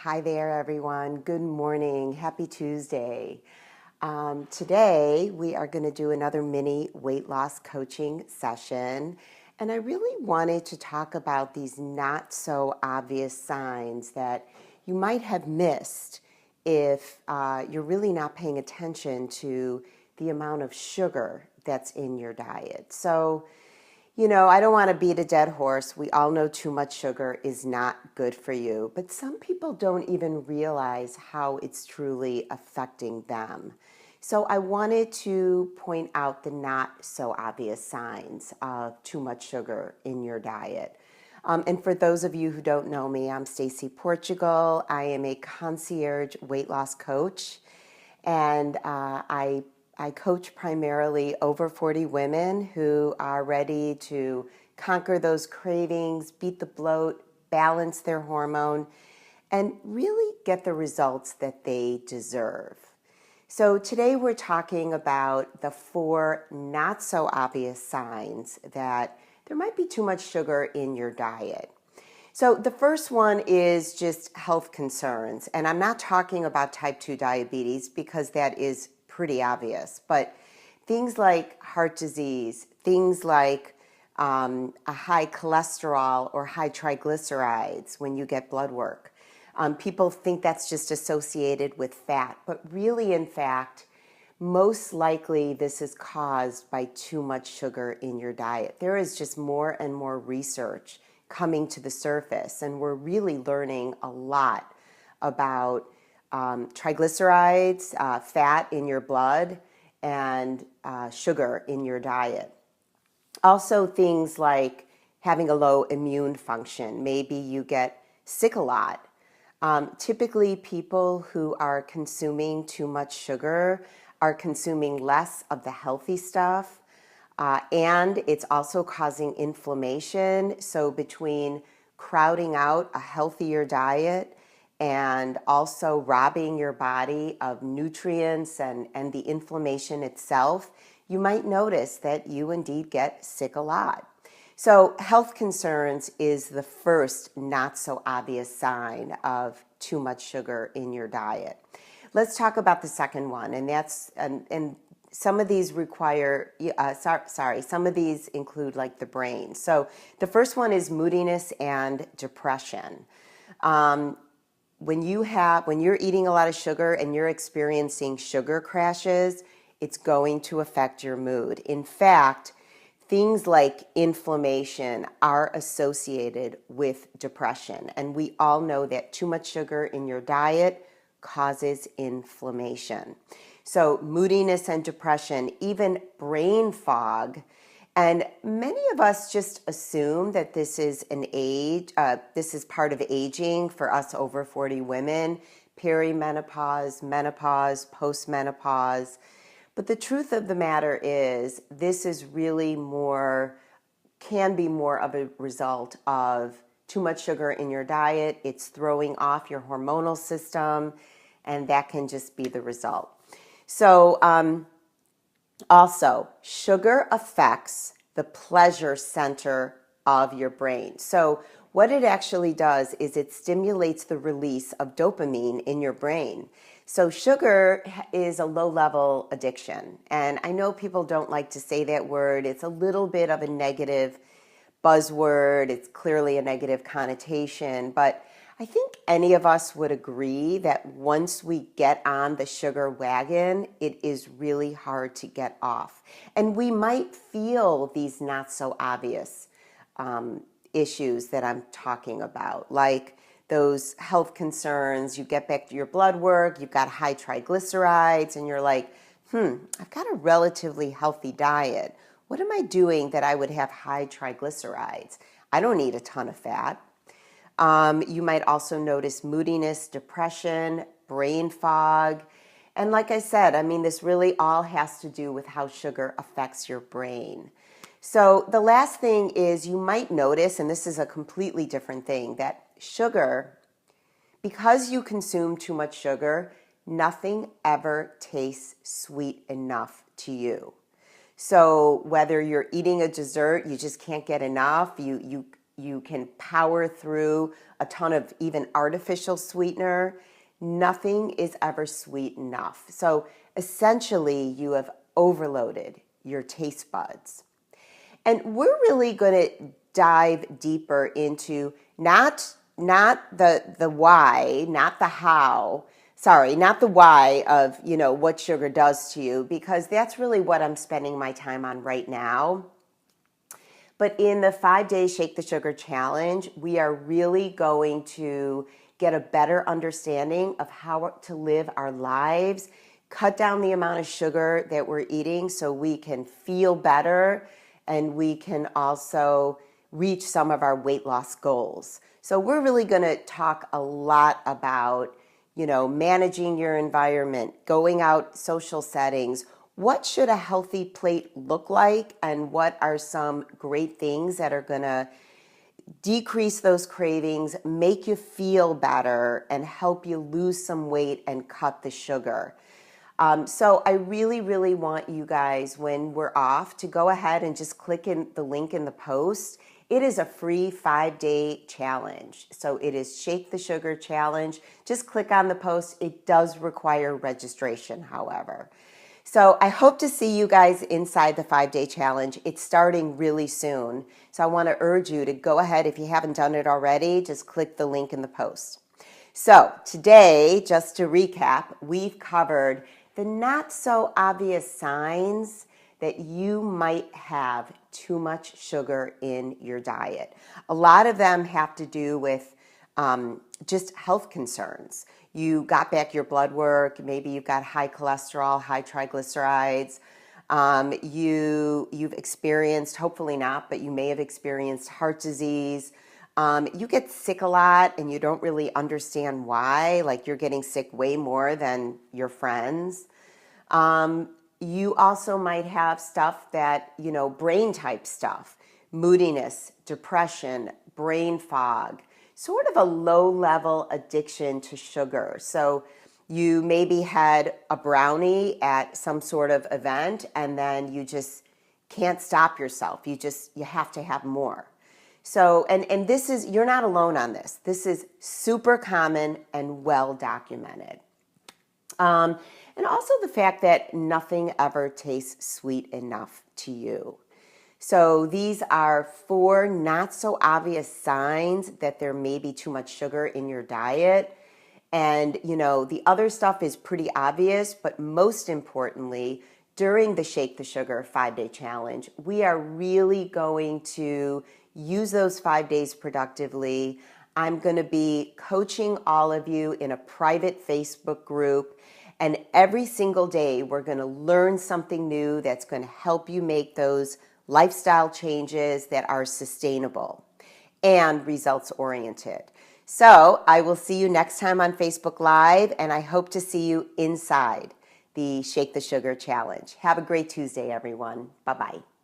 Hi there, everyone. Good morning. Happy Tuesday. Today, we are going to do another mini weight loss coaching session. And I really wanted to talk about these not so obvious signs that you might have missed if you're really not paying attention to the amount of sugar that's in your diet. I don't want to beat a dead horse. We all know too much sugar is not good for you, but some people don't even realize how it's truly affecting them. So I wanted to point out the not so obvious signs of too much sugar in your diet. And for those of you who don't know me, I'm Stacy Portugal. I am a concierge weight loss coach, and I coach primarily over 40 women who are ready to conquer those cravings, beat the bloat, balance their hormone, and really get the results that they deserve. So today we're talking about the 4 not so obvious signs that there might be too much sugar in your diet. So the first one is just health concerns. And I'm not talking about type 2 diabetes because that is pretty obvious. But things like heart disease, things like a high cholesterol or high triglycerides when you get blood work. People think that's just associated with fat. But really, in fact, most likely this is caused by too much sugar in your diet. There is just more and more research coming to the surface, and we're really learning a lot about triglycerides, fat in your blood, and sugar in your diet. Also, things like having a low immune function. Maybe you get sick a lot. Typically, people who are consuming too much sugar are consuming less of the healthy stuff. And it's also causing inflammation. So between crowding out a healthier diet and also robbing your body of nutrients and the inflammation itself, you might notice that you indeed get sick a lot. So health concerns is the first not so obvious sign of too much sugar in your diet. Let's talk about the second one, and that's and some of these require, some of these include like the brain. So the first one is moodiness and depression. When you're eating a lot of sugar and you're experiencing sugar crashes, it's going to affect your mood. In fact, things like inflammation are associated with depression. And we all know that too much sugar in your diet causes inflammation. So moodiness and depression, even brain fog. And many of us just assume that this is this is part of aging for us over 40 women, perimenopause, menopause, postmenopause. But the truth of the matter is this is really can be more of a result of too much sugar in your diet. It's throwing off your hormonal system, and that can just be the result. So also, sugar affects the pleasure center of your brain. So what it actually does is it stimulates the release of dopamine in your brain. So sugar is a low-level addiction. And I know people don't like to say that word. It's a little bit of a negative buzzword. It's clearly a negative connotation. But I think any of us would agree that once we get on the sugar wagon, it is really hard to get off. And we might feel these not so obvious issues that I'm talking about, like those health concerns. You get back to your blood work, you've got high triglycerides, and you're like, I've got a relatively healthy diet. What am I doing that I would have high triglycerides? I don't eat a ton of fat. You might also notice moodiness, depression, brain fog. And like I said, this really all has to do with how sugar affects your brain. So the last thing is you might notice, and this is a completely different thing, that sugar, because you consume too much sugar, nothing ever tastes sweet enough to you. So whether you're eating a dessert, you just can't get enough, you you can power through a ton of even artificial sweetener. Nothing is ever sweet enough. So essentially, you have overloaded your taste buds. And we're really going to dive deeper into not the why, not the how. Sorry, not the why of, what sugar does to you, because that's really what I'm spending my time on right now. But in the 5-day Shake the Sugar Challenge, we are really going to get a better understanding of how to live our lives, cut down the amount of sugar that we're eating so we can feel better and we can also reach some of our weight loss goals. So we're really going to talk a lot about, managing your environment, going out social settings. What should a healthy plate look like, and what are some great things that are going to decrease those cravings, make you feel better, and help you lose some weight and cut the sugar. So I really, really want you guys, when we're off, to go ahead and just click in the link in the post. It is a free 5-day challenge. So it is Shake the Sugar Challenge. Just click on the post. It does require registration, however. So I hope to see you guys inside the 5-day challenge. It's starting really soon. So I want to urge you to go ahead. If you haven't done it already, just click the link in the post. So today, just to recap, we've covered the not so obvious signs that you might have too much sugar in your diet. A lot of them have to do with just health concerns. You got back your blood work, maybe you've got high cholesterol, high triglycerides. You've experienced, hopefully not, but you may have experienced heart disease. You get sick a lot and you don't really understand why, like you're getting sick way more than your friends. You also might have stuff that, brain type stuff, moodiness, depression, brain fog, sort of a low level addiction to sugar. So you maybe had a brownie at some sort of event and then you just can't stop yourself. You have to have more. So, and this is, you're not alone on this. This is super common and well documented. And also the fact that nothing ever tastes sweet enough to you. So these are 4 not so obvious signs that there may be too much sugar in your diet. And, the other stuff is pretty obvious, but most importantly, during the Shake the Sugar 5-day challenge, we are really going to use those 5 days productively. I'm going to be coaching all of you in a private Facebook group. And every single day, we're going to learn something new that's going to help you make those lifestyle changes that are sustainable and results oriented. So I will see you next time on Facebook Live, and I hope to see you inside the Shake the Sugar Challenge. Have a great Tuesday, everyone. Bye-bye.